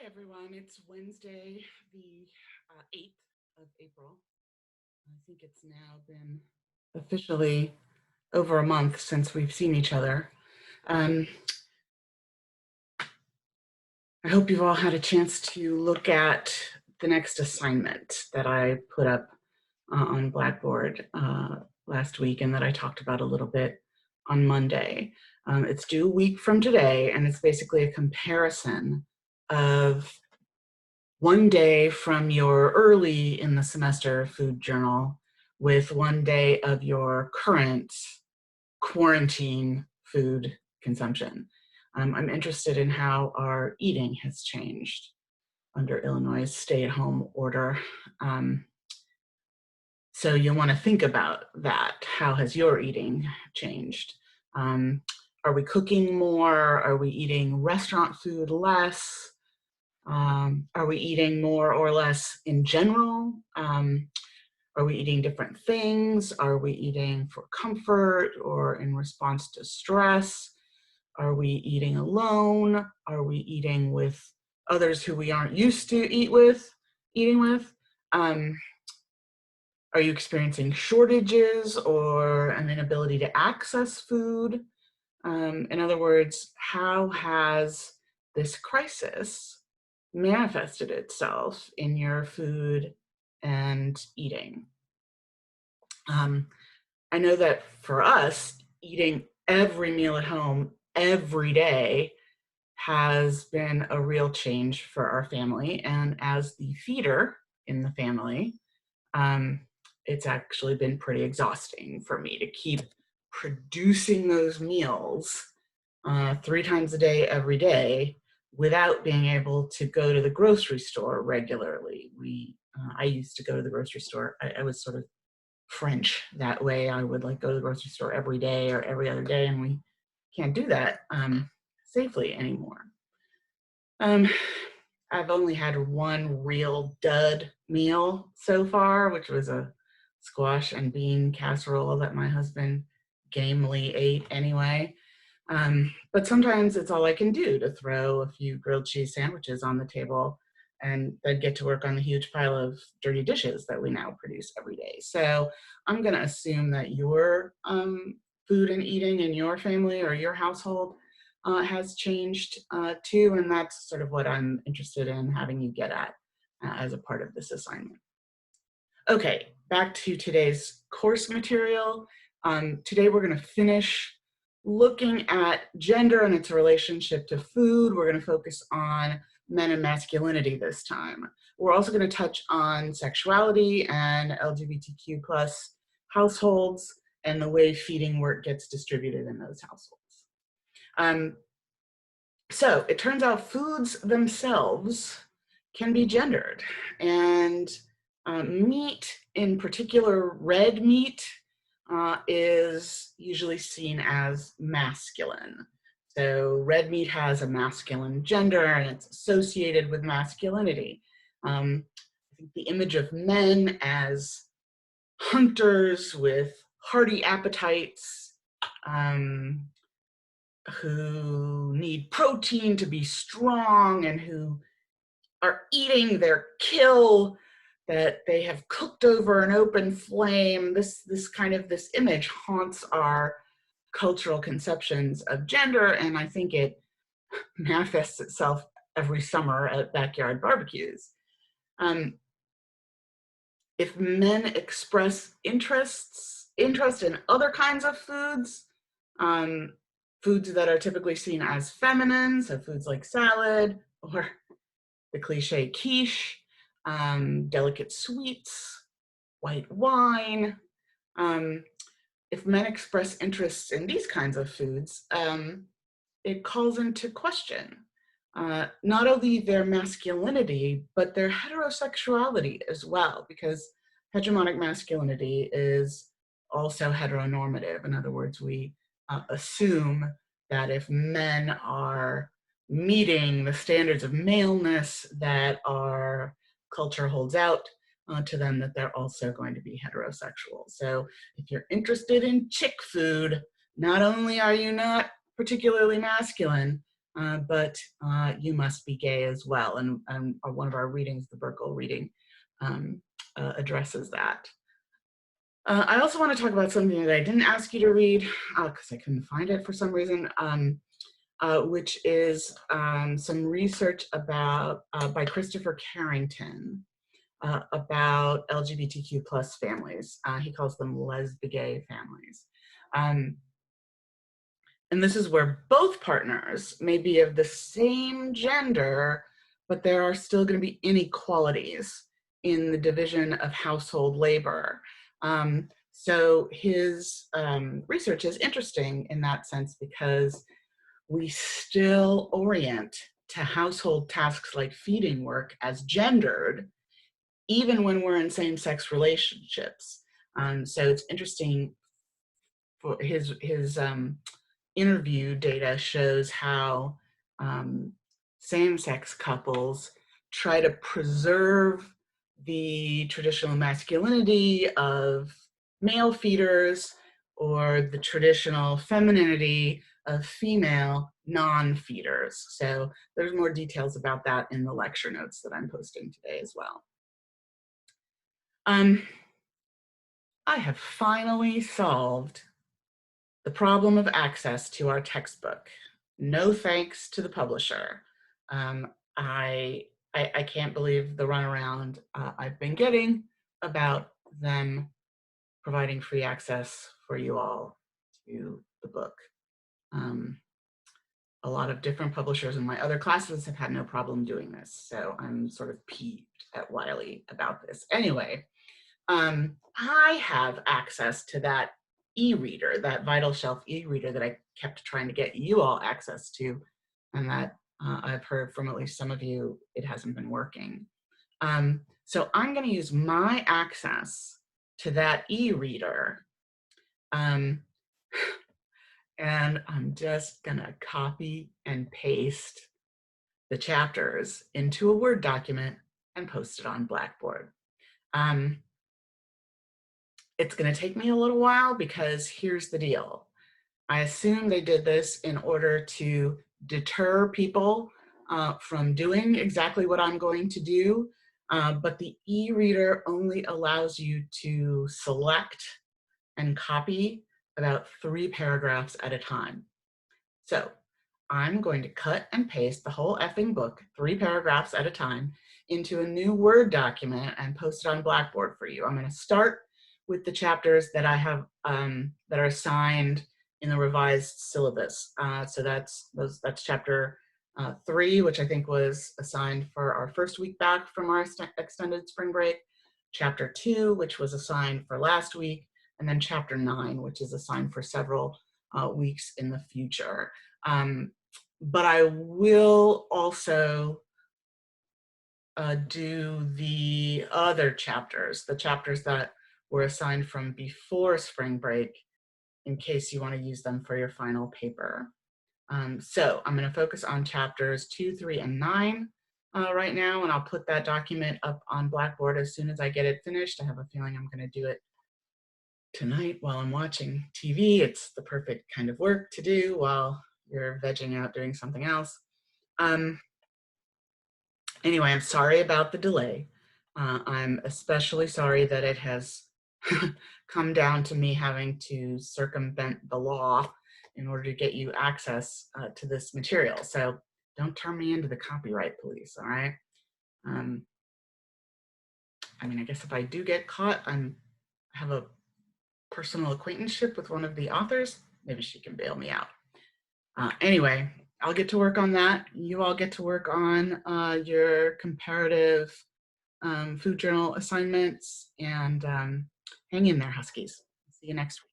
everyone. It's Wednesday, the 8th of April. I think it's now been officially over a month since we've seen each other. Um, I hope you've all had a chance to look at the next assignment that I put up on Blackboard last week and that I talked about a little bit on Monday. It's due a week from today, and it's basically a comparison of one day from your early in the semester food journal with one day of your current quarantine food consumption. I'm interested in how our eating has changed under Illinois' stay-at-home order. So you'll want to think about that. How has your eating changed? Are we cooking more? Are we eating restaurant food less? Are we eating more or less in general? Are we eating different things? Are we eating for comfort or in response to stress? Are we eating alone? Are we eating with others who we aren't used to eating with? Are you experiencing shortages or an inability to access food? In other words, how has this crisis manifested itself in your food and eating? I know that for us, eating every meal at home every day has been a real change for our family. And as the feeder in the family, it's actually been pretty exhausting for me to keep producing those meals 3 times a day, every day, without being able to go to the grocery store regularly. I used to go to the grocery store. I was sort of French that way. I would like go to the grocery store every day or every other day, and we can't do that safely anymore. I've only had one real dud meal so far, which was a squash and bean casserole that my husband gamely ate anyway. But sometimes it's all I can do to throw a few grilled cheese sandwiches on the table and then get to work on the huge pile of dirty dishes that we now produce every day. So I'm going to assume that your food and eating in your family or your household has changed too, and that's sort of what I'm interested in having you get at as a part of this assignment. Okay, back to today's course material. Today we're going to finish looking at gender and its relationship to food. We're going to focus on men and masculinity this time. We're also going to touch on sexuality and LGBTQ plus households and the way feeding work gets distributed in those households. So it turns out foods themselves can be gendered, and meat, in particular red meat, is usually seen as masculine. So red meat has a masculine gender and it's associated with masculinity. I think the image of men as hunters with hearty appetites, who need protein to be strong and who are eating their kill that they have cooked over an open flame. This image haunts our cultural conceptions of gender, and I think it manifests itself every summer at backyard barbecues. If men express interest in other kinds of foods, foods that are typically seen as feminine, so foods like salad or the cliche quiche, delicate sweets, white wine. If men express interests in these kinds of foods, it calls into question not only their masculinity, but their heterosexuality as well, because hegemonic masculinity is also heteronormative. In other words, we assume that if men are meeting the standards of maleness that our culture holds out to them, that they're also going to be heterosexual. So if you're interested in chick food, not only are you not particularly masculine, but you must be gay as well. And one of our readings, the Burkle reading, addresses that. I also want to talk about something that I didn't ask you to read because I couldn't find it for some reason, which is some research about by Christopher Carrington about LGBTQ plus families. He calls them lesbigay families. And this is where both partners may be of the same gender, but there are still going to be inequalities in the division of household labor. So his research is interesting in that sense because we still orient to household tasks like feeding work as gendered, even when we're in same-sex relationships. So it's interesting for his interview data shows how same-sex couples try to preserve the traditional masculinity of male feeders or the traditional femininity of female non-feeders. So there's more details about that in the lecture notes that I'm posting today as well. I have finally solved the problem of access to our textbook. No thanks to the publisher. I can't believe the runaround I've been getting about them providing free access for you all to the book. A lot of different publishers in my other classes have had no problem doing this, so I'm sort of peeved at Wiley about this. Anyway, I have access to that e-reader, that VitalShelf e-reader that I kept trying to get you all access to, and that I've heard from at least some of you, it hasn't been working. So I'm going to use my access to that e-reader, and I'm just going to copy and paste the chapters into a Word document and post it on Blackboard. It's going to take me a little while because here's the deal. I assume they did this in order to deter people from doing exactly what I'm going to do, but the e-reader only allows you to select and copy about 3 paragraphs at a time. So I'm going to cut and paste the whole effing book, 3 paragraphs at a time, into a new Word document and post it on Blackboard for you. I'm going to start with the chapters that I have that are assigned in the revised syllabus. So that's chapter 3, which I think was assigned for our first week back from our extended spring break, chapter 2, which was assigned for last week, and then chapter 9, which is assigned for several weeks in the future. But I will also do the other chapters, the chapters that were assigned from before spring break, in case you want to use them for your final paper. So I'm going to focus on chapters 2, 3, and 9 right now, and I'll put that document up on Blackboard as soon as I get it finished. I have a feeling I'm going to do it tonight while I'm watching TV. It's the perfect kind of work to do while you're vegging out doing something else. Anyway, I'm sorry about the delay. I'm especially sorry that it has come down to me having to circumvent the law in order to get you access to this material. So don't turn me into the copyright police, all right? I mean, I guess if I do get caught, I have a personal acquaintanceship with one of the authors. Maybe she can bail me out. Anyway, I'll get to work on that. You all get to work on your comparative food journal assignments, and hang in there, Huskies. See you next week.